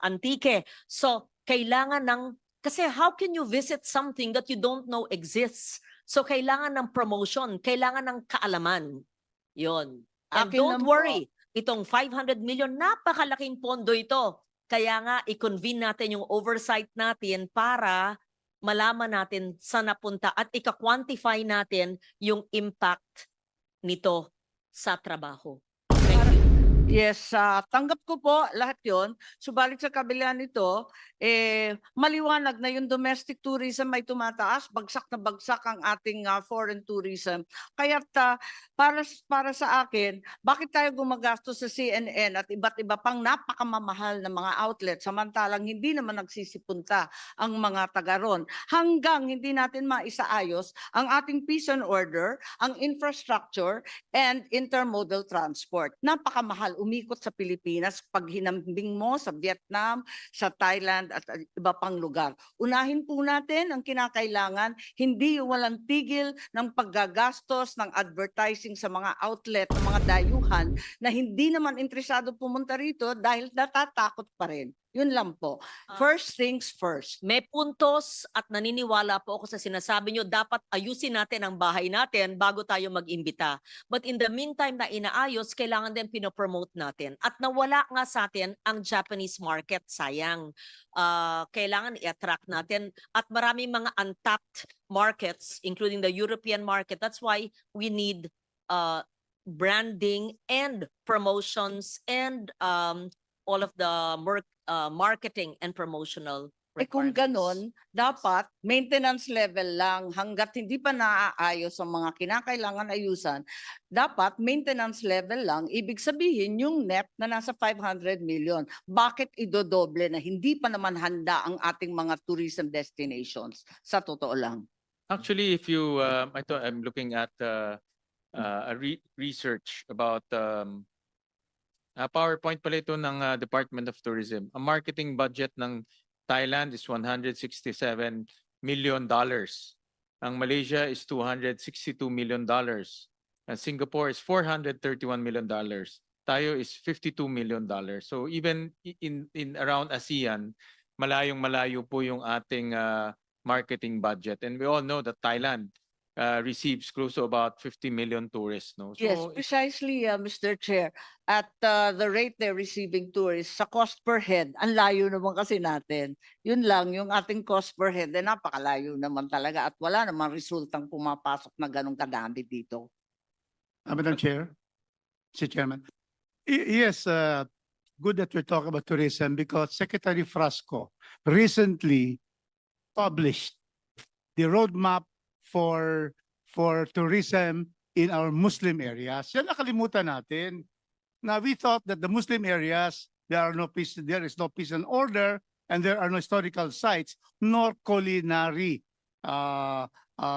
Antique. So, kailangan ng, kasi how can you visit something that you don't know exists? So, kailangan ng promotion, kailangan ng kaalaman. Yon. And Akin don't lang po, worry, itong 500 million, napakalaking pondo ito. Kaya nga, i-convene natin yung oversight natin para malaman natin saan napunta at ika-quantify natin yung impact nito sa trabaho. Thank you. yes, tanggap ko po lahat yon. Subalit sa kabila nito, maliwanag na yung domestic tourism ay tumataas, bagsak na bagsak ang ating foreign tourism. Kaya para sa akin, bakit tayo gumagastos sa CNN at iba't iba pang napakamamahal na mga outlet samantalang hindi naman nagsisipunta ang mga taga ron hanggang hindi natin maisaayos ang ating peace and order, ang infrastructure, and intermodal transport. Napakamahal umikot sa Pilipinas pag hinambing mo sa Vietnam, sa Thailand at iba pang lugar. Unahin po natin ang kinakailangan, hindi yung walang tigil ng paggagastos ng advertising sa mga outlet, ng mga dayuhan na hindi naman interesado pumunta rito dahil natatakot pa rin. Yun lang po. First things first. May puntos at naniniwala po ako sa sinasabi nyo, dapat ayusin natin ang bahay natin bago tayo mag-imbita. But in the meantime na inaayos, kailangan din pinopromote natin. At nawala nga sa atin ang Japanese market, sayang. Kailangan i-attract natin. At maraming mga untapped markets, including the European market. That's why we need branding and promotions and all of the marketing and promotional Kung requirements. ganon, dapat maintenance level lang hanggat hindi pa naaayos ang mga kinakailangan ayusan. Dapat maintenance level lang, ibig sabihin yung net na nasa 500 million. Bakit idodoble na hindi pa naman handa ang ating mga tourism destinations? Sa totoo lang. Actually, if you, I'm looking at a research about PowerPoint pala ito ng Department of Tourism. Ang marketing budget ng Thailand is $167 million. Ang Malaysia is $262 million. And Singapore is $431 million. Tayo is $52 million. So even in around ASEAN, malayong-malayo po yung ating marketing budget. And we all know that Thailand receives close to about 50 million tourists. No? So Yes, precisely, Mr. Chair. At the rate they're receiving tourists, sa cost per head, ang layo naman kasi natin. Yun lang, yung ating cost per head, napakalayo naman talaga at wala namang resultang pumapasok na ganun kadami dito. Madam Chair, Mr. Chairman. Yes, good that we're talking about tourism because Secretary Frasco recently published the roadmap for tourism in our Muslim areas. Yan nakalimutan natin. Now we thought that the Muslim areas, there is no peace and order, and there are no historical sites nor culinary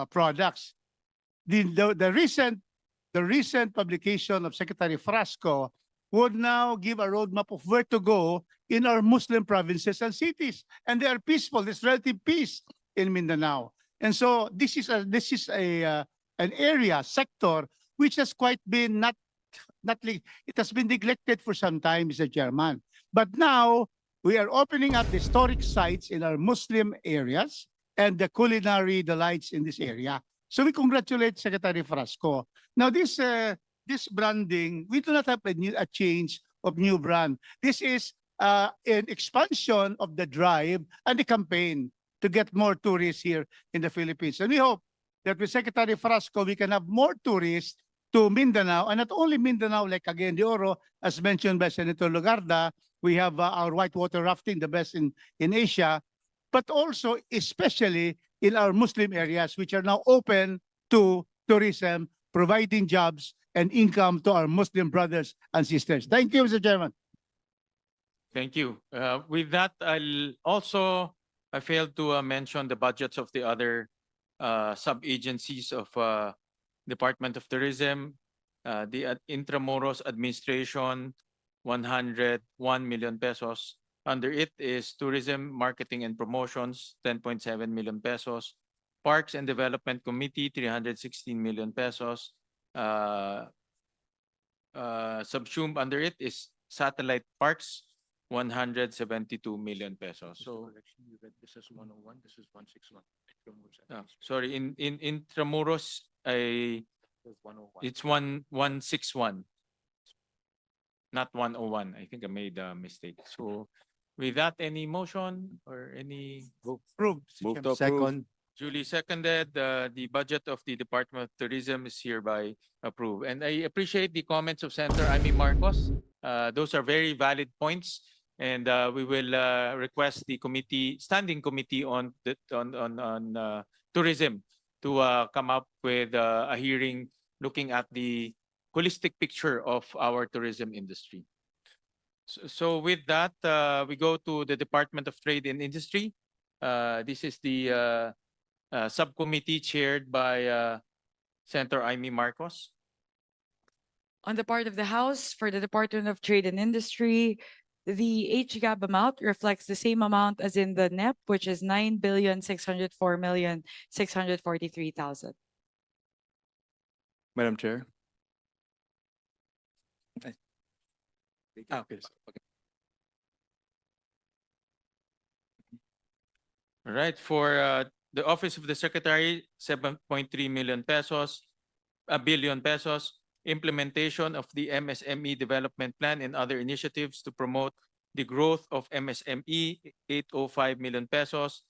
products. The recent publication of Secretary Frasco would now give a roadmap of where to go in our Muslim provinces and cities, and they are peaceful. There's relative peace in Mindanao, and so this is an area sector which has quite been it has been neglected for some time, Mr. Chairman. But now we are opening up the historic sites in our Muslim areas and the culinary delights in this area. So we congratulate Secretary Frasco. Now this branding, we do not have a change of new brand. This is an expansion of the drive and the campaign to get more tourists here in the Philippines. And we hope that with Secretary Frasco, we can have more tourists to Mindanao, and not only Mindanao, like Cagayan de Oro, as mentioned by Senator Lugarda, we have our whitewater rafting, the best in Asia, but also especially in our Muslim areas, which are now open to tourism, providing jobs and income to our Muslim brothers and sisters. Thank you, Mr. Chairman. thank you. With that, I failed to mention the budgets of the other sub-agencies of Department of Tourism. The Intramuros Administration, 101 million pesos. Under it is Tourism, Marketing and Promotions, 10.7 million pesos. Parks and Development Committee, 316 million pesos. Subsumed under it is Satellite Parks, 172 million pesos. So, This is 101, this is 161. sorry, in Intramuros, it's 161, not 101. I think I made a mistake. So, with that, any motion or any Approved. Mr. Move Chairman. to approve. duly seconded, the budget of the Department of Tourism is hereby approved. And I appreciate the comments of Senator Amy Marcos. Those are very valid points. And we will request the standing committee on tourism to come up with a hearing looking at the holistic picture of our tourism industry. So with that, we go to the Department of Trade and Industry. This is the subcommittee chaired by Senator Amy Marcos. On the part of the House, for the Department of Trade and Industry, the HGAB amount reflects the same amount as in the NEP, which is 9,604,643,000. Madam Chair. Okay. Okay. All right, for the Office of the Secretary, 7.3 million pesos, billion pesos. Implementation of the MSME Development Plan and other initiatives to promote the growth of MSME, 805 million pesos.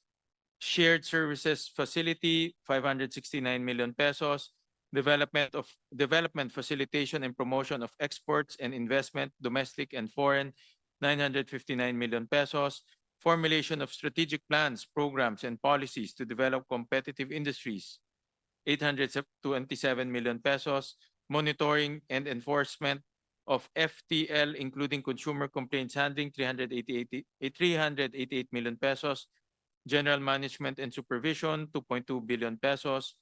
Shared Services Facility, 569 million pesos. Development Facilitation and Promotion of Exports and Investment, domestic and foreign, 959 million pesos. Formulation of strategic plans, programs, and policies to develop competitive industries, 827 million pesos. Monitoring and enforcement of FTL, including consumer complaints handling, 388 million pesos. General Management and Supervision, 2.2 billion pesos.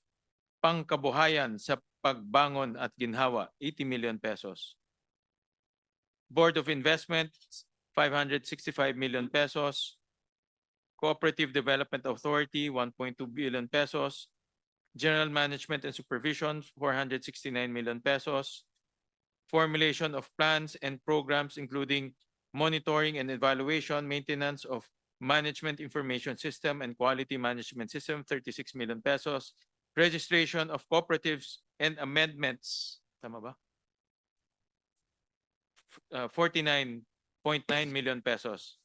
Pangkabuhayan sa pagbangon at ginhawa, 80 million pesos. Board of Investment, 565 million pesos. Cooperative Development Authority, 1.2 billion pesos. General Management and Supervision, 469 million pesos. Formulation of plans and programs, including monitoring and evaluation, maintenance of Management Information System and Quality Management System, 36 million pesos. Registration of cooperatives and amendments, tama ba? 49.9 million pesos.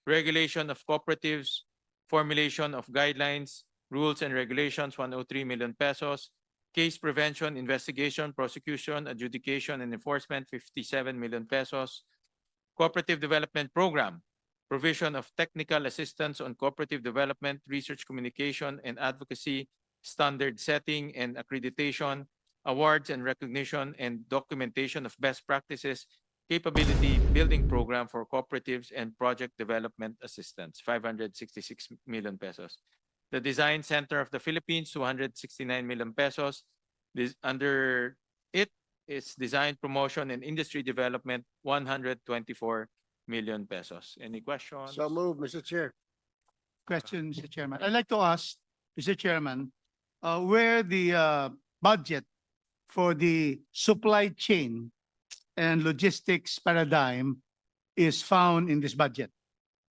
Regulation of cooperatives, formulation of guidelines, rules and regulations, 103 million pesos. Case prevention, investigation, prosecution, adjudication, and enforcement, 57 million pesos. Cooperative Development Program, provision of technical assistance on cooperative development, research, communication, and advocacy, standard setting and accreditation, awards and recognition, and documentation of best practices, capability building program for cooperatives and project development assistance, 566 million pesos. The Design Center of the Philippines, 269 million pesos. Under it is Design Promotion and Industry Development, 124 million pesos. Any questions? So move, Mr. Chair. Question, Mr. Chairman. I'd like to ask, Mr. Chairman, where the budget for the supply chain and logistics paradigm is found in this budget.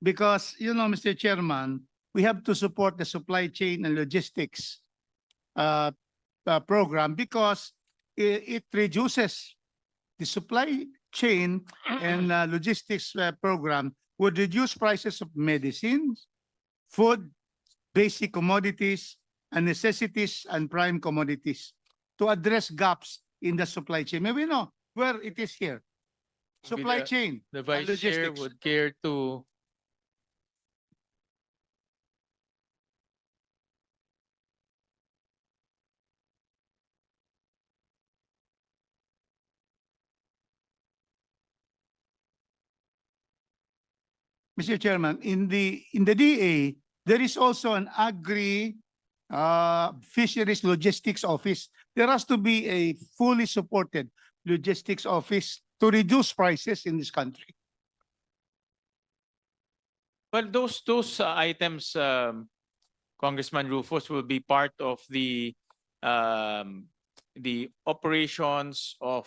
Because, you know, Mr. Chairman, we have to support the supply chain and logistics program because it reduces the supply chain and logistics program would reduce prices of medicines, food, basic commodities, and necessities and prime commodities to address gaps in the supply chain. May we know where it is here? Supply the- chain. The Vice Chair logistics. would care to Mr. Chairman, in the DA, there is also an agri fisheries logistics office. There has to be a fully supported logistics office to reduce prices in this country. Well, those items, Congressman Rufus, will be part of the operations of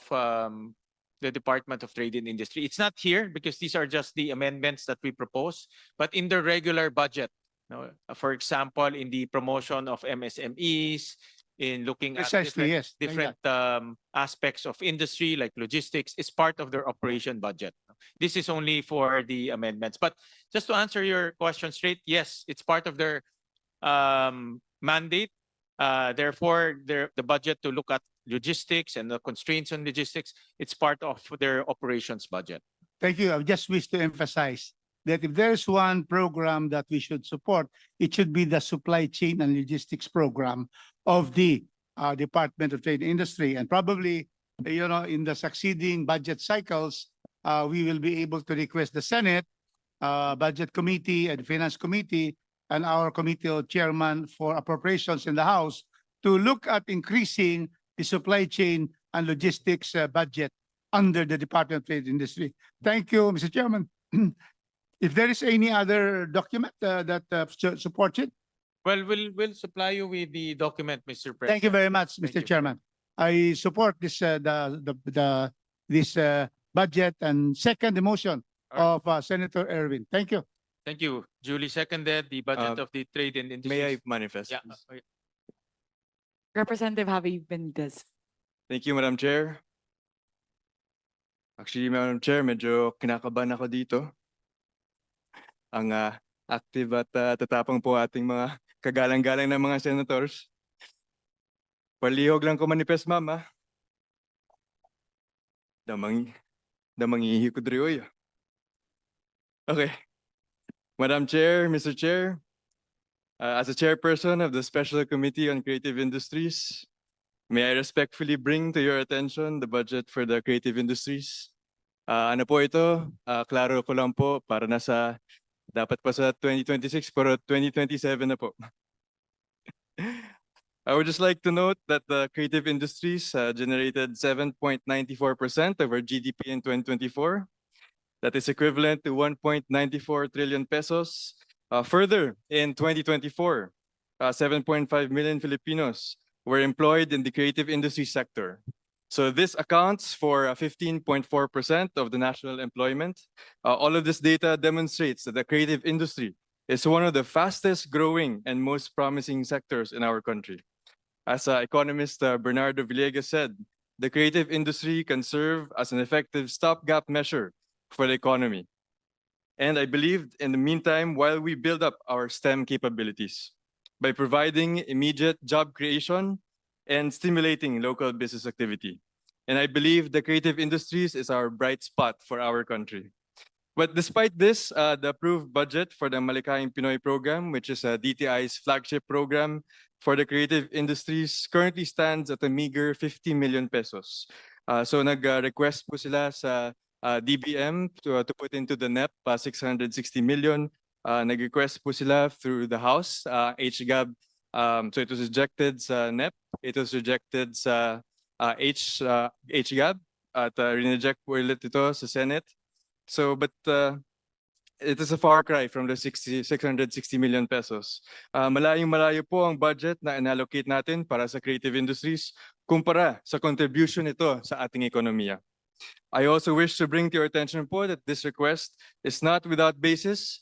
the Department of Trade and Industry. It's not here because these are just the amendments that we propose, but in the regular budget. For example, in the promotion of MSMEs, in looking at Precisely, yes. different aspects of industry like logistics, is part of their operation budget. This is only for the amendments. But just to answer your question straight, yes, it's part of their mandate. Therefore, the budget to look at logistics and the constraints on logistics, it's part of their operations budget. Thank you. I just wish to emphasize that if there is one program that we should support, it should be the supply chain and logistics program of the Department of Trade and Industry. And probably, in the succeeding budget cycles, we will be able to request the Senate, Budget Committee and Finance Committee, and our committee chairman for appropriations in the House to look at increasing the supply chain and logistics budget under the Department of Trade and Industry. Thank you, Mr. Chairman. If there is any other document that supports it, Well, we'll supply you with the document, Mr. President. thank you very much, Thank Mr. you. Chairman. I support this this budget and second the motion All of Senator Erwin. Thank you. Thank you. Duly seconded, the budget of the Trade and Industry. May I manifest? Yeah. please? Representative Javi Benitez. Thank you, Madam Chair. Actually, Madam Chair, medyo kinakabahan ako dito. Ang active at tatapang po ating mga kagalang-galang ng mga senators. Palihog lang ko manifest, ma'am, Damang ko diri, Okay. Madam Chair, Mr. Chair, as a chairperson of the Special Committee on Creative Industries, may I respectfully bring to your attention the budget for the creative industries. Ano po ito? Klaro ko lang po para nasa dapat pa sa 2026 pero 2027 na po. I would just like to note that the creative industries generated 7.94% of our GDP in 2024. That is equivalent to 1.94 trillion pesos. Further, in 2024, 7.5 million Filipinos were employed in the creative industry sector. So this accounts for 15.4% of the national employment. All of this data demonstrates that the creative industry is one of the fastest growing and most promising sectors in our country. As economist Bernardo Villegas said, the creative industry can serve as an effective stopgap measure for the economy. And I believe in the meantime, while we build up our STEM capabilities by providing immediate job creation and stimulating local business activity. And I believe the creative industries is our bright spot for our country. But despite this, the approved budget for the Malikhaing Pinoy program, which is DTI's flagship program for the creative industries, currently stands at a meager 50 million pesos. So nag-request po sila sa DBM to put into the NEP 660 million. Nag-request po sila through the House, HGAB. So it was rejected sa NEP, it was rejected sa HGAB, at rineject po ulit ito sa Senate. So, but it is a far cry from the 660 million pesos. Malayong-malayo po ang budget na inallocate natin para sa creative industries kumpara sa contribution nito sa ating ekonomiya. I also wish to bring to your attention po that this request is not without basis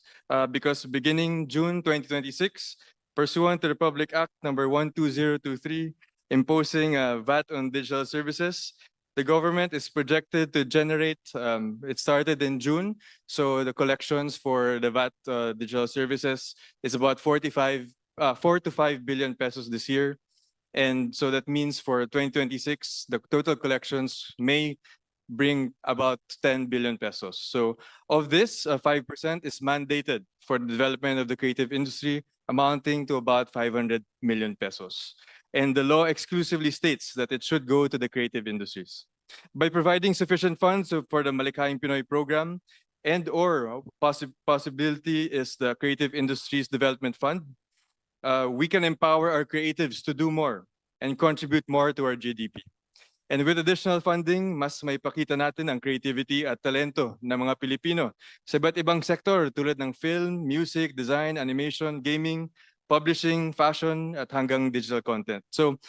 because beginning June 2026, pursuant to Republic Act number 12023, imposing VAT on digital services, the government is projected to generate, it started in June, so the collections for the VAT digital services is about 4 to 5 billion pesos this year. And so that means for 2026, the total collections may bring about 10 billion pesos. So of this, 5% is mandated for the development of the creative industry, amounting to about 500 million pesos. And the law exclusively states that it should go to the creative industries. By providing sufficient funds for the Malikhaing Pinoy program and or possibility is the Creative Industries Development Fund, we can empower our creatives to do more and contribute more to our GDP. And with additional funding, mas maipakita natin ang creativity at talento ng mga Pilipino sa iba't ibang sektor tulad ng film, music, design, animation, gaming, publishing, fashion, at hanggang digital content. So,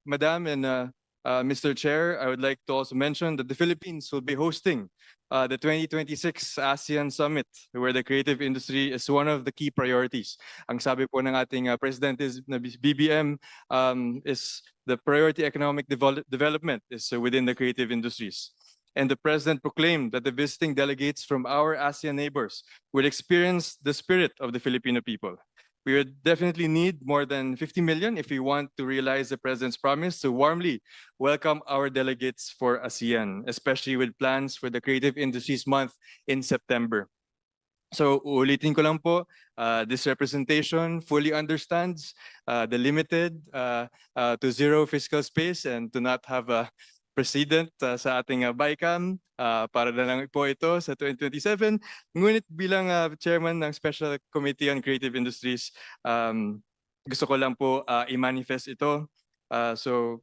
Madam and Mr. Chair, I would like to also mention that the Philippines will be hosting the 2026 ASEAN Summit, where the creative industry is one of the key priorities. Ang sabi po ng ating President is na BBM is the priority economic development is within the creative industries. And the President proclaimed that the visiting delegates from our ASEAN neighbors will experience the spirit of the Filipino people. We would definitely need more than 50 million if we want to realize the President's promise to warmly welcome our delegates for ASEAN, especially with plans for the Creative Industries Month in September. So uulitin ko lang po, this representation fully understands the limited to zero fiscal space and to not have a president sa ating BICAM para na lang po ito sa 2027. Ngunit bilang chairman ng Special Committee on Creative Industries, gusto ko lang po i-manifest ito. So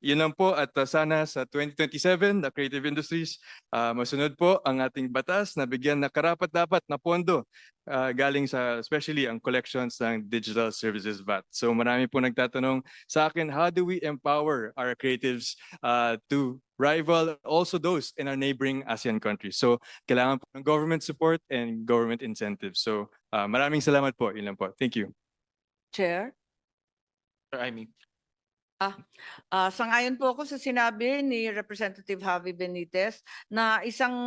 yun lang po at sana sa 2027 na Creative Industries masunod po ang ating batas na bigyan na karapat-dapat na pondo galing sa especially ang collections ng Digital Services VAT. So marami po nagtatanong sa akin, how do we empower our creatives to rival also those in our neighboring ASEAN countries? So kailangan po ng government support and government incentives. So maraming salamat po. Yun lang po. Thank you. Chair? I mean, Sangayon po ako sa sinabi ni Representative Javi Benitez na isang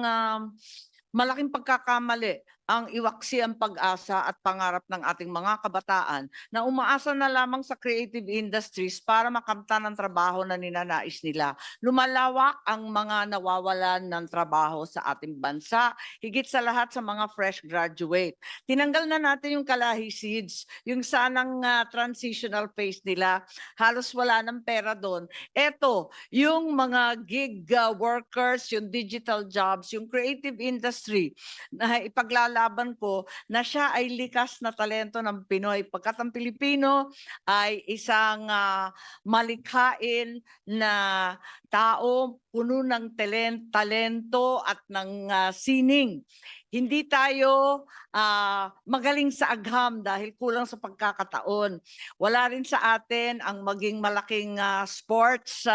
malaking pagkakamali ang iwaksi ang pag-asa at pangarap ng ating mga kabataan na umaasa na lamang sa creative industries para makamtan ang trabaho na ninanais nila. Lumalawak ang mga nawawalan ng trabaho sa ating bansa, higit sa lahat sa mga fresh graduate. Tinanggal na natin yung kalahi seeds, yung sanang transitional phase nila, halos wala ng pera doon. Eto, yung mga gig workers, yung digital jobs, yung creative industry, na ipaglalaban ko na siya ay likas na talento ng Pinoy. Pagkat ang Pilipino ay isang malikhain na tao, puno ng talento at ng sining. Hindi tayo magaling sa agham dahil kulang sa pagkakataon. Wala rin sa atin ang maging malaking sports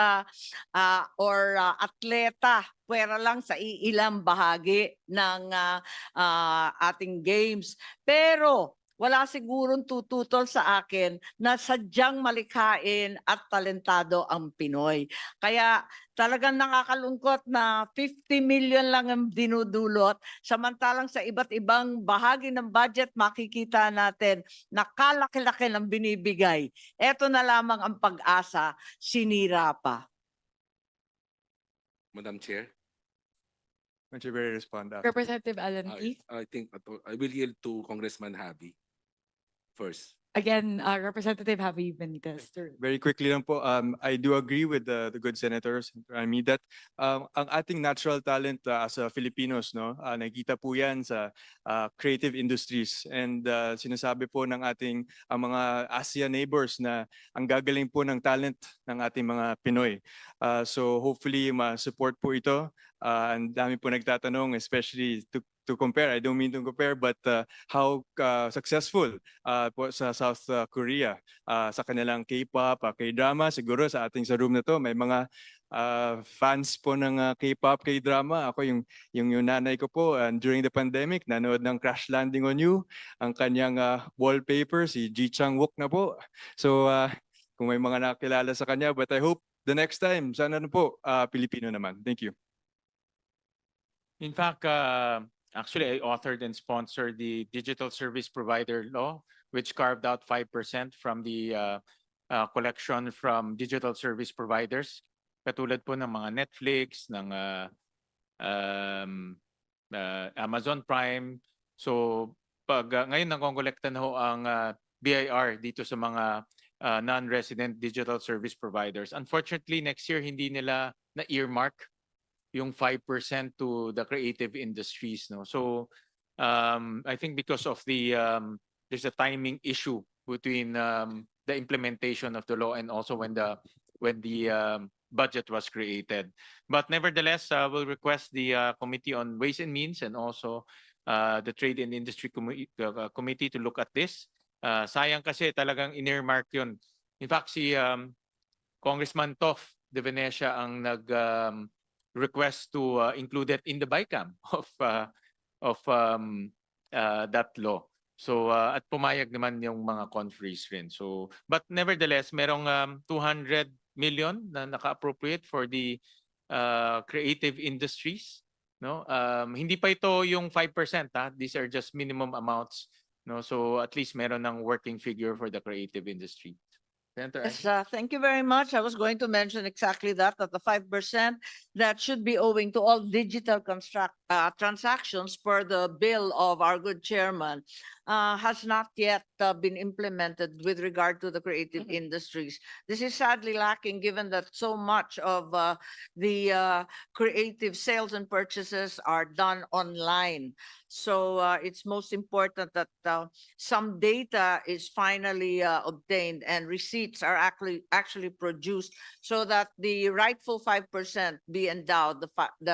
or atleta. Pwera lang sa iilang bahagi ng ating games. Pero wala sigurong tututol sa akin na sadyang malikhain at talentado ang Pinoy. Kaya talagang nakakalungkot na 50 million lang ang dinudulot, samantalang sa iba't ibang bahagi ng budget makikita natin na kalaki-laki ng binibigay. Ito na lamang ang pag-asa, sinira pa. Madam Chair, Would you very respond after? Representative Alan Key. I think I will yield to Congressman Habi first. Again, Representative Javi Benitez. Very quickly lang po, I do agree with the good senators. I mean that ang ating natural talent as Filipinos, no, nakikita po yan sa creative industries. And sinasabi po ng ating ang mga ASEAN neighbors na ang gagaling po ng talent ng ating mga Pinoy. So hopefully ma-support po ito. Ang dami po nagtatanong, especially to compare, I don't mean to compare, but how successful po sa South Korea sa kanilang K-pop, K-drama. Siguro sa ating sa room na to, may mga fans po ng K-pop, K-drama. Ako yung nanay ko po, during the pandemic, nanood ng Crash Landing on You. Ang kanyang wallpaper, si Ji Chang-wook na po. So kung may mga nakilala sa kanya, but I hope the next time, sana na po, Pilipino naman. Thank you. in fact, actually, I authored and sponsored the Digital Service Provider Law, which carved out 5% from the collection from digital service providers. Katulad po ng mga Netflix, ng Amazon Prime. So, pag ngayon nangongolekta na ho ang BIR dito sa mga non-resident digital service providers. Unfortunately, next year hindi nila na-earmark yung 5% to the creative industries, no. So I think because of the there's a timing issue between the implementation of the law and also when the budget was created. But nevertheless, we'll request the Committee on Ways and Means and also the Trade and Industry Committee to look at this. Sayang kasi talagang in-earmark yun. In fact, si Congressman Toff De Venecia ang nag request to include it in the BICAM of that law. So at pumayag naman yung mga conferees rin. So but nevertheless merong 200 million na naka-appropriate for the creative industries, no? Hindi pa ito yung 5%, ha. These are just minimum amounts, no? So at least meron ng working figure for the creative industry. Senator Yes, thank you very much. I was going to mention exactly that the 5% that should be owing to all digital transactions per the bill of our good chairman has not yet been implemented with regard to the creative industries. This is sadly lacking given that so much of the creative sales and purchases are done online. So it's most important that some data is finally obtained and receipts are actually produced so that the rightful 5% be endowed the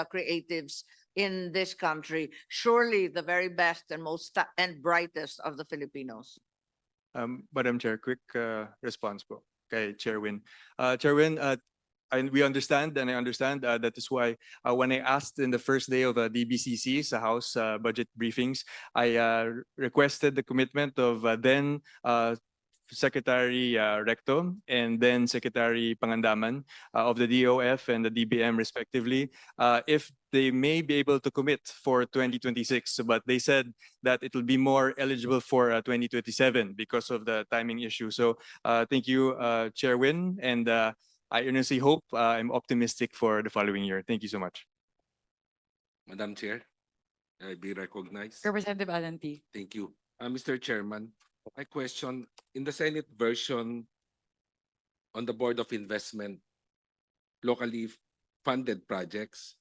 creatives in this country, surely the very best and most and brightest of the Filipinos. Madam Chair, quick response po kay Chair Win. Chair Win, we understand and I understand that is why when I asked in the first day of DBCC sa House budget briefings, I requested the commitment of then Secretary Recto and then Secretary Pangandaman of the DOF and the DBM respectively, if they may be able to commit for 2026, but they said that it will be more eligible for 2027 because of the timing issue. So thank you, Chair Win, and I earnestly hope I'm optimistic for the following year. Thank you so much. Madam Chair, I be recognized. Representative Alanti. Thank you. Mr. Chairman, my question, in the Senate version on the Board of Investment, locally funded projects,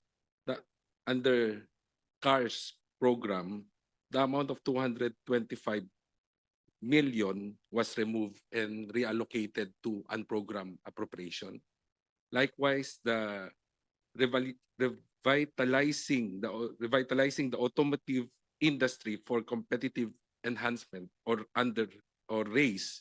under CARS program, the amount of 225 million was removed and reallocated to unprogrammed appropriation. Likewise, the revitalizing the automotive industry for competitive enhancement or raise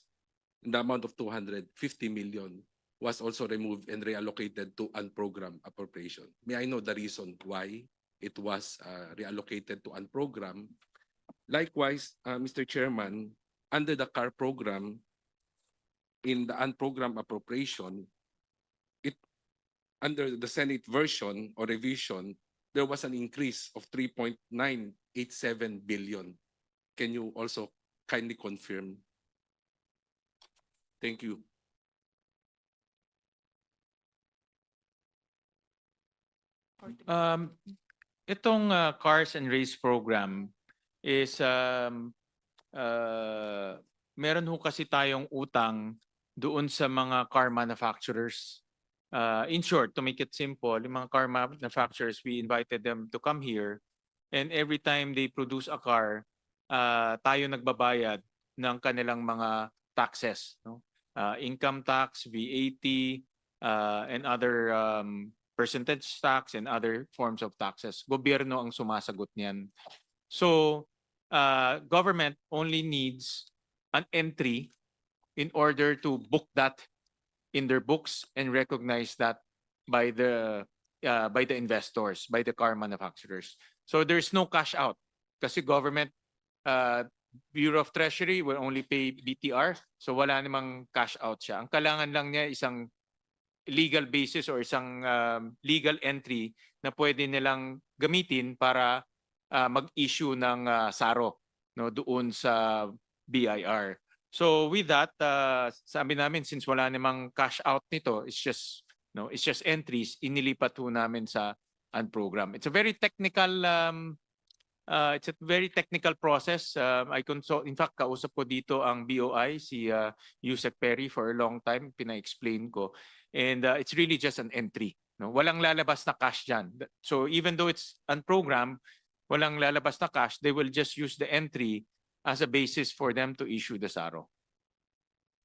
in the amount of 250 million was also removed and reallocated to unprogrammed appropriation. May I know the reason why it was reallocated to unprogrammed? Likewise, Mr. Chairman, under the CAR program, in the unprogrammed appropriation, under the Senate version or revision, there was an increase of 3.987 billion. Can you also kindly confirm? Thank you. Itong Cars and Race program is meron ho kasi tayong utang doon sa mga car manufacturers. In short, to make it simple, yung mga car manufacturers, we invited them to come here, and every time they produce a car, tayo nagbabayad ng kanilang mga taxes, no? Income tax, VAT, and other percentage tax and other forms of taxes. Gobyerno ang sumasagot niyan. So, government only needs an entry in order to book that in their books and recognize that by the investors, by the car manufacturers. So there's no cash out kasi government Bureau of Treasury will only pay BTR, so wala namang cash out siya. Ang kailangan lang niya isang legal basis or isang legal entry na pwede nilang gamitin para mag-issue ng SARO, no, doon sa BIR. So with that, sabi namin since wala namang cash out nito, it's just entries, inilipat ho namin sa unprogram. It's a very technical process. In fact, kausap ko dito ang BOI, si Yusek Perry, for a long time, pina-explain ko. And it's really just an entry. No? Walang lalabas na cash dyan. So even though it's unprogrammed, walang lalabas na cash, they will just use the entry as a basis for them to issue the SARO.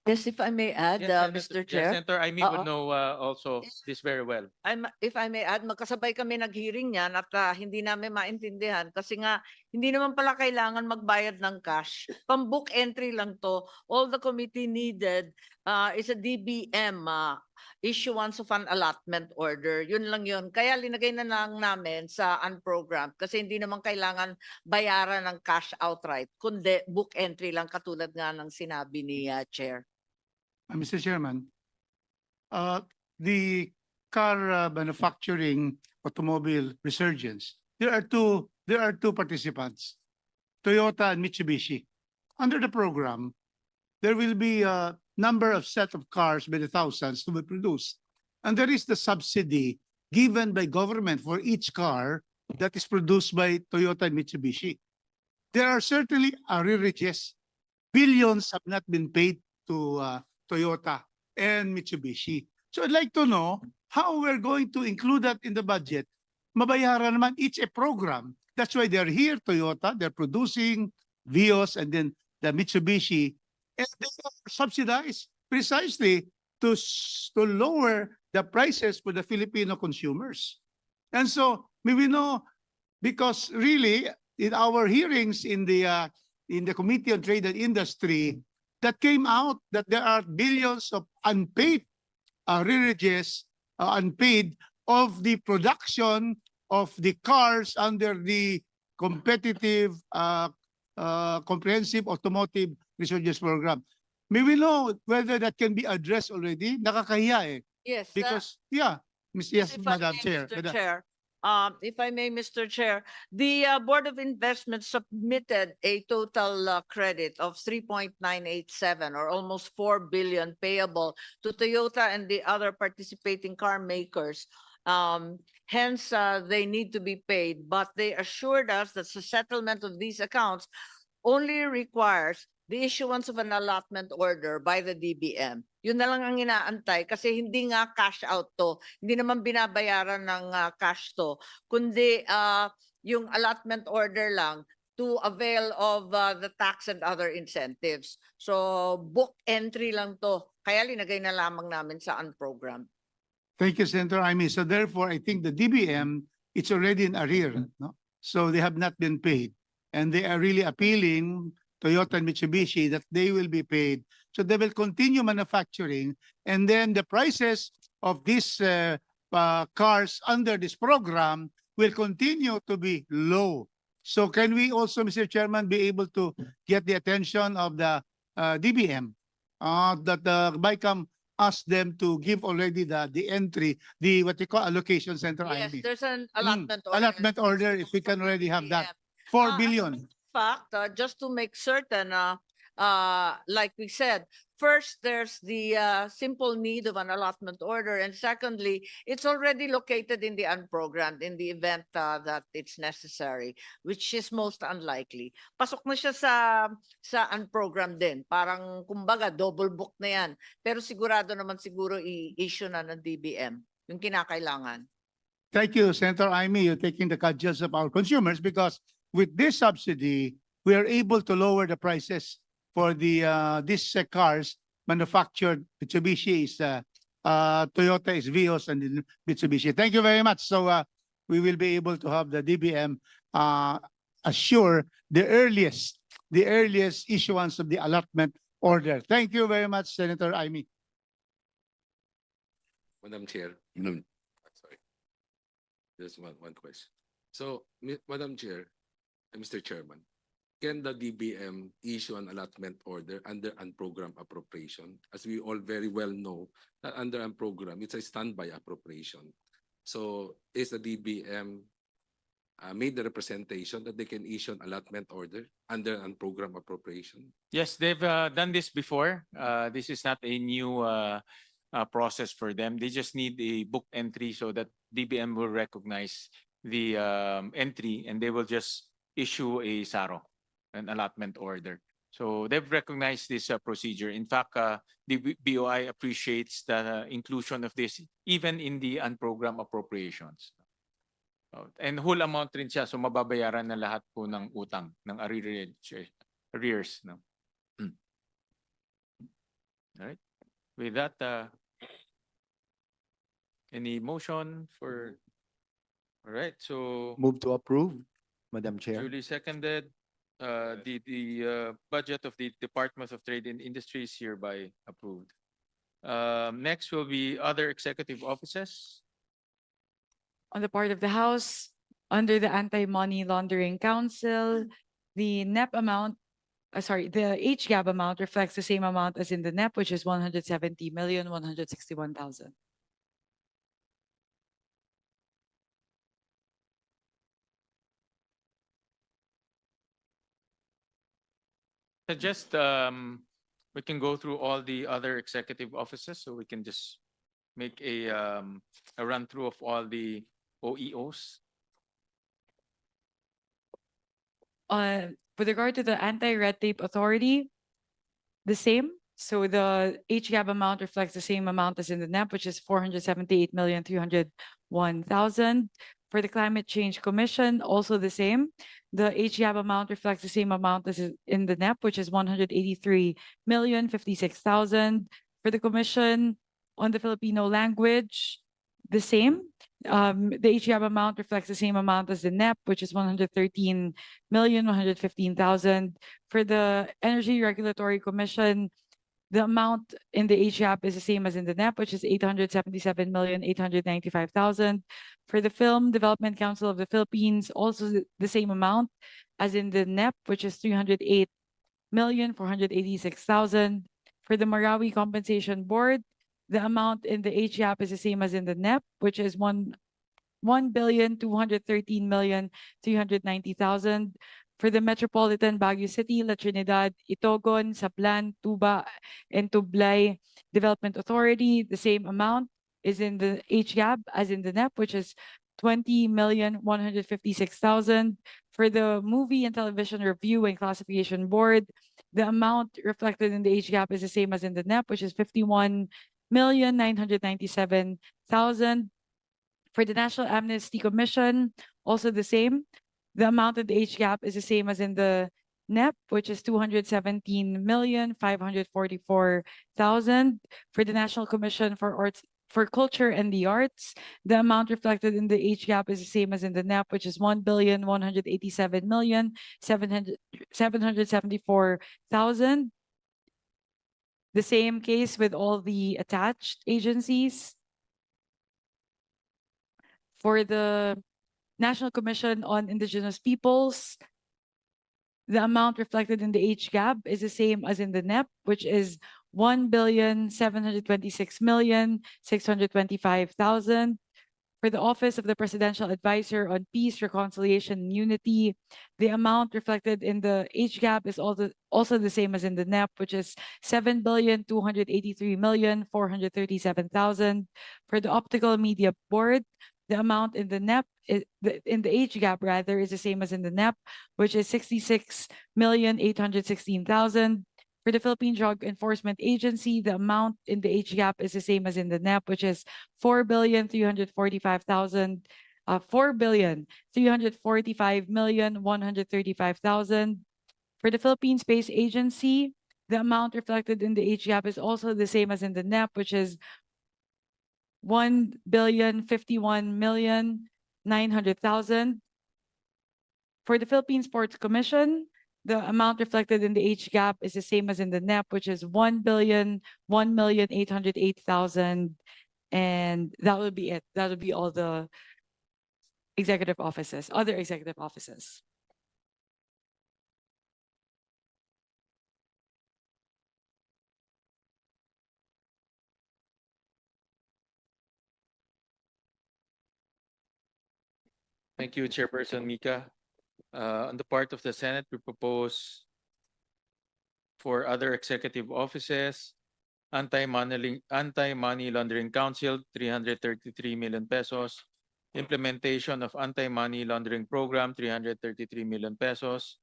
Yes, if I may add, Mr. Chair. Senator Amy would know also this very well. If I may add, magkasabay kami nag-hearing niyan at hindi namin maintindihan kasi nga hindi naman pala kailangan magbayad ng cash. Pang-book entry lang to. All the committee needed is a DBM issuance of an allotment order. Yun lang yun. Kaya linagay na lang namin sa unprogrammed kasi hindi naman kailangan bayaran ng cash outright, kundi book entry lang katulad nga ng sinabi ni Chair. Mr. Chairman, the car manufacturing automobile resurgence, there are two participants, Toyota and Mitsubishi. Under the program, there will be a number of set of cars by the thousands to be produced. And there is the subsidy given by government for each car that is produced by Toyota and Mitsubishi. There are certainly arrearages. Billions have not been paid to Toyota and Mitsubishi. So I'd like to know how we're going to include that in the budget. Mabayaran naman each a program. That's why they're here, Toyota, they're producing Vios and then the Mitsubishi. And they are subsidized precisely to lower the prices for the Filipino consumers. And so we know, because really in our hearings in the Committee on Trade and Industry, that came out that there are billions of unpaid arrearages, unpaid of the production of the cars under the competitive comprehensive automotive resurgence program. May we know whether that can be addressed already? Nakakahiya eh. Yes. Because, yeah, yes, If I Madam may, Chair. Mr. Chair, if I may, Mr. Chair, the Board of Investment submitted a total credit of 3.987 or almost 4 billion payable to Toyota and the other participating car makers. Hence, they need to be paid, but they assured us that the settlement of these accounts only requires the issuance of an allotment order by the DBM. Yun na lang ang inaantay kasi hindi nga cash out to. Hindi naman binabayaran ng cash to, kundi yung allotment order lang to avail of the tax and other incentives. So book entry lang to. Kaya linagay na lamang namin sa unprogrammed. Thank you, Senator Amy. So therefore, I think the DBM, it's already in arrear, no? So they have not been paid. And they are really appealing Toyota and Mitsubishi that they will be paid. So they will continue manufacturing. And then the prices of these cars under this program will continue to be low. So can we also, Mr. Chairman, be able to get the attention of the DBM that the BICAM asked them to give already the entry, the what you call allocation center Yes, IB. there's an allotment order. Allotment order, if we can already have that. 4 billion. Fact, just to make certain, like we said, first, there's the simple need of an allotment order. And secondly, it's already located in the unprogrammed in the event that it's necessary, which is most unlikely. Pasok na siya sa unprogrammed din. Parang, kumbaga, double book na yan. Pero sigurado naman siguro i-issue na ng DBM yung kinakailangan. Thank you, Senator Amy. You're taking the cudgels of our consumers because with this subsidy, we are able to lower the prices for the these cars manufactured. Mitsubishi is Toyota is Vios and then Mitsubishi. Thank you very much. So we will be able to have the DBM assure the earliest issuance of the allotment order. Thank you very much, Senator Amy. Madam Chair. Sorry. Just one question. So, Madam Chair, Mr. Chairman, can the DBM issue an allotment order under unprogrammed appropriation? As we all very well know, that under unprogrammed, it's a standby appropriation. So is the DBM made the representation that they can issue an allotment order under unprogrammed appropriation? Yes, they've done this before. This is not a new process for them. They just need a book entry so that DBM will recognize the entry and they will just issue a SARO, an allotment order. So they've recognized this procedure. In fact, the BOI appreciates the inclusion of this even in the unprogrammed appropriations. And whole amount rin siya, so mababayaran na lahat po ng utang, ng arrears. No? All right. With that, any motion for? All right, so Move to approve, Madam Chair. duly seconded. The budget of the Department of Trade and Industry is hereby approved. Next will be other executive offices. On the part of the House, under the Anti-Money Laundering Council, the NEP amount, the HGAB amount reflects the same amount as in the NEP, which is 170,161,000. Suggest we can go through all the other executive offices, so we can just make a run through of all the OEOs. With regard to the Anti-Red Tape Authority, the same. So the HGAB amount reflects the same amount as in the NEP, which is 478,301,000. For the Climate Change Commission, also the same. The HGAB amount reflects the same amount as in the NEP, which is 183,056,000. For the Commission on the Filipino Language, the same. The HGAB amount reflects the same amount as the NEP, which is 113,115,000. For the Energy Regulatory Commission, the amount in the HGAB is the same as in the NEP, which is 877,895,000. For the Film Development Council of the Philippines, also the same amount as in the NEP, which is 308,486,000. For the Marawi Compensation Board, the amount in the HGAB is the same as in the NEP, which is 1,213,390,000. For the Metropolitan Baguio City, La Trinidad, Itogon, Sablan, Tuba, and Tublay Development Authority, the same amount is in the HGAB as in the NEP, which is 20,156,000. For the Movie and Television Review and Classification Board, the amount reflected in the HGAB is the same as in the NEP, which is 51,997,000. For the National Amnesty Commission, also the same. The amount of the HGAB is the same as in the NEP, which is 217,544,000. For the National Commission for Culture and the Arts, the amount reflected in the HGAB is the same as in the NEP, which is 1,187,774,000. The same case with all the attached agencies. For the National Commission on Indigenous Peoples, the amount reflected in the HGAB is the same as in the NEP, which is 1,726,625,000. For the Office of the Presidential Advisor on Peace, Reconciliation, and Unity, the amount reflected in the HGAB is also the same as in the NEP, which is 7,283,437,000. For the Optical Media Board, the amount in the NEP, in the HGAB rather, is the same as in the NEP, which is 66,816,000. For the Philippine Drug Enforcement Agency, the amount in the HGAB is the same as in the NEP, which is 4,345,000. 4,345,135,000. For the Philippine Space Agency, the amount reflected in the HGAB is also the same as in the NEP, which is 1,051,900,000. For the Philippine Sports Commission, the amount reflected in the HGAB is the same as in the NEP, which is 1,001,808,000. And that would be it. That would be all the executive offices, other executive offices. Thank you, Chairperson Mika. On the part of the Senate, we propose for other executive offices, Anti-Money Laundering Council, 333 million pesos. Implementation of Anti-Money Laundering Program, 333 million pesos.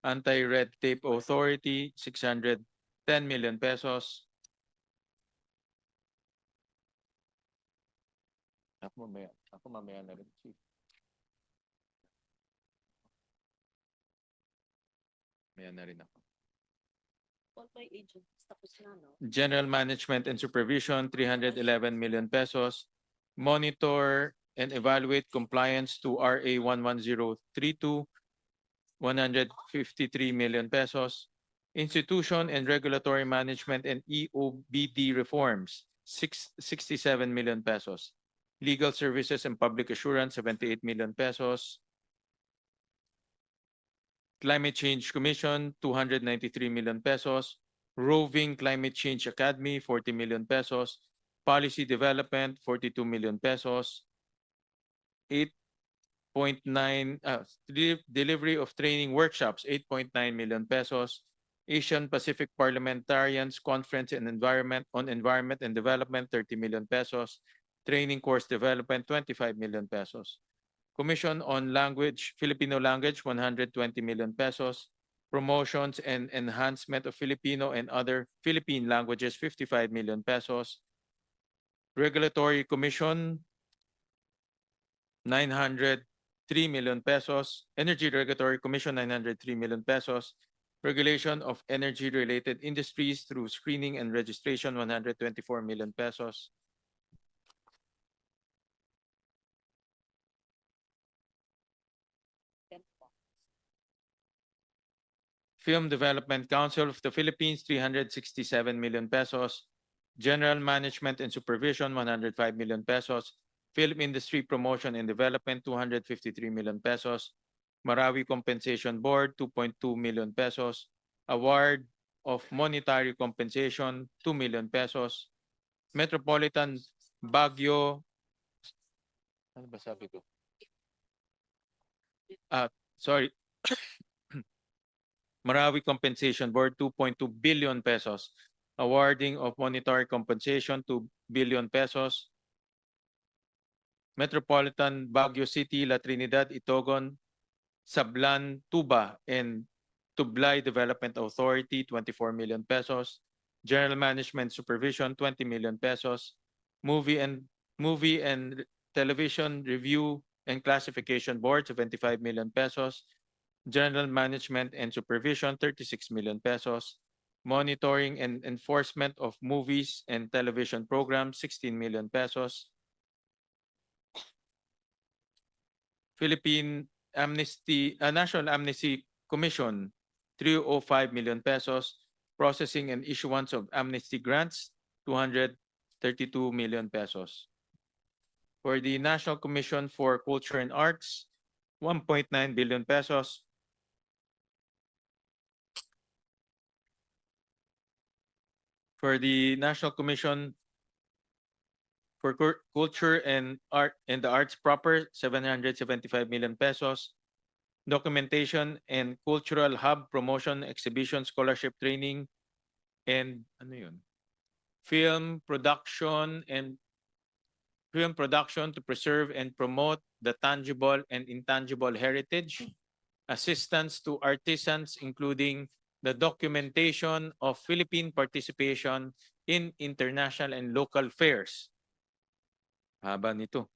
Anti-Red Tape Authority, 610 million pesos. Ako mamaya na rin, Chief. Mamaya na rin ako. All my agents, tapos na, no? General Management and Supervision, 311 million pesos. Monitor and evaluate compliance to RA 11032, 153 million pesos. Institution and Regulatory Management and EOBD reforms, 67 million pesos. Legal Services and Public Assurance, 78 million pesos. Climate Change Commission, 293 million pesos. Roving Climate Change Academy, 40 million pesos. Policy Development, 42 million pesos. 8.9 delivery of training workshops, 8.9 million pesos. Asian Pacific Parliamentarians Conference and Environment on Environment and Development, 30 million pesos. Training course development, 25 million pesos. Commission on Language, Filipino Language, 120 million pesos. Promotions and enhancement of Filipino and other Philippine languages, 55 million pesos. Regulatory Commission, 903 million pesos. Energy Regulatory Commission, 903 million pesos. Regulation of energy-related industries through screening and registration, 124 million pesos. Film Development Council of the Philippines, 367 million pesos. General Management and Supervision, 105 million pesos. Film Industry Promotion and Development, 253 million pesos. Marawi Compensation Board, 2.2 million pesos. Award of Monetary Compensation, 2 million pesos. Metropolitan Baguio, ano ba sabi ko? Sorry. Marawi Compensation Board, 2.2 billion pesos. Awarding of monetary compensation, 2 billion pesos. Metropolitan Baguio City, La Trinidad, Itogon, Sablan, Tuba, and Tublay Development Authority, 24 million pesos. General Management Supervision, 20 million pesos. Movie and Television Review and Classification Board, 75 million pesos. General Management and Supervision, 36 million pesos. Monitoring and Enforcement of Movies and Television Programs, 16 million pesos. Philippine National Amnesty Commission, 305 million pesos. Processing and issuance of amnesty grants, 232 million pesos. For the National Commission for Culture and Arts, 1.9 billion pesos. For the National Commission for Culture and Art and the Arts proper, 775 million pesos. Documentation and Cultural Hub Promotion, Exhibition, Scholarship Training, and ano yun? Film production to preserve and promote the tangible and intangible heritage. Assistance to artisans, including the documentation of Philippine participation in international and local fairs. Haba nito.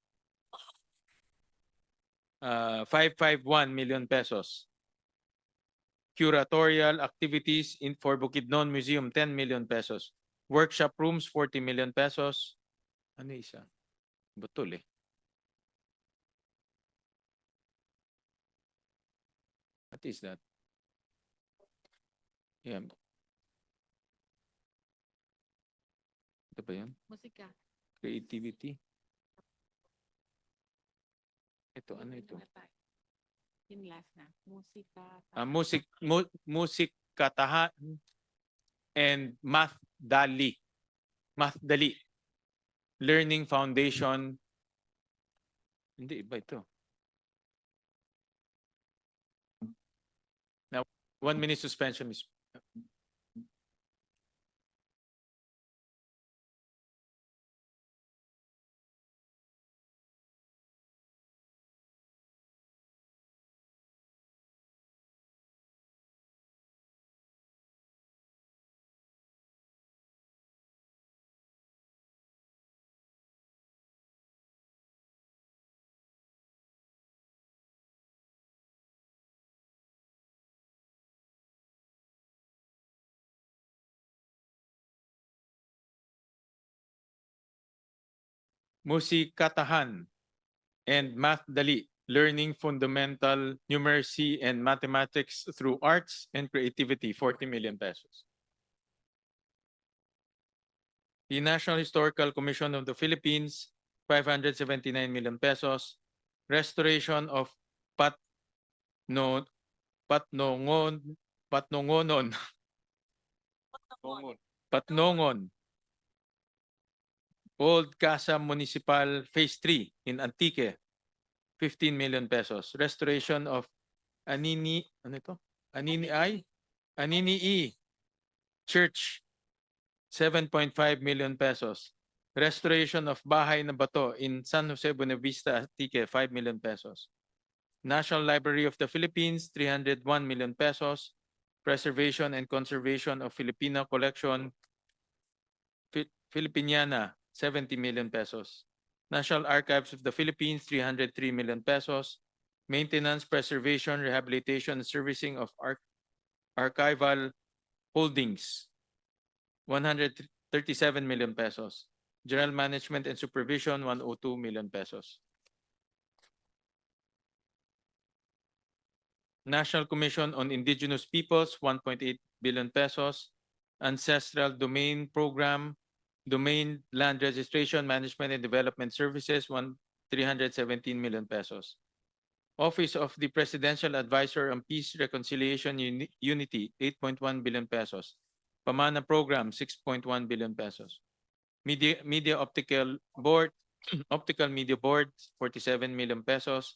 551 million pesos. Curatorial activities for Bukidnon Museum, 10 million pesos. Workshop rooms, 40 million pesos. Ano isa? Betul eh. What is that? Yeah. Ito ba yun? Musika. Creativity. Ito, ano ito? Yung last na. Musika. Musik Katahan and Math Dali. Math Dali. Learning Foundation. Hindi, iba ito. Now, 1 minute suspension is Musik Katahan and Math Dali. learning fundamental numeracy and mathematics through arts and creativity, 40 million pesos. The National Historical Commission of the Philippines, 579 million pesos. Restoration of Patnongon, Patnongon, Old Casa Municipal Phase 3 in Antique, 15 million pesos. Restoration of Anini E Church, 7.5 million pesos. Restoration of Bahay na Bato in San Jose Buenavista, Antique, 5 million pesos. National Library of the Philippines, 301 million pesos. Preservation and Conservation of Filipino Collection, Filipiniana, 70 million pesos. National Archives of the Philippines, 303 million pesos. Maintenance, Preservation, Rehabilitation, and Servicing of Archival Holdings, 137 million pesos. General Management and Supervision, 102 million pesos. National Commission on Indigenous Peoples, 1.8 billion pesos. Ancestral Domain Program, Domain Land Registration, Management and Development Services, 317 million pesos. Office of the Presidential Advisor on Peace, Reconciliation, Unity, 8.1 billion pesos. Pamana Program, 6.1 billion pesos. Media Optical Board, Optical Media Board, 47 million pesos.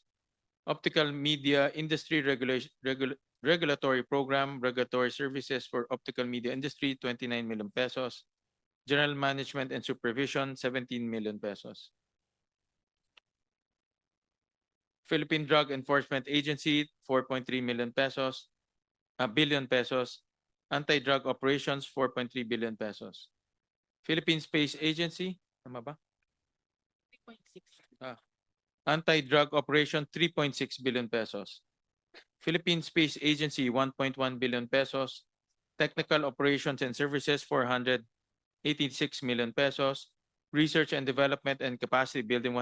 Optical Media Industry Regulatory Program, Regulatory Services for Optical Media Industry, 29 million pesos. General Management and Supervision, 17 million pesos. Philippine Drug Enforcement Agency, 4.3 billion pesos. Anti-drug operations, 4.3 billion pesos. Philippine Space Agency, tama ba? 3.6. Anti-drug operation, 3.6 billion pesos. Philippine Space Agency, 1.1 billion pesos. Technical Operations and Services, 486 million pesos. Research and Development and Capacity Building,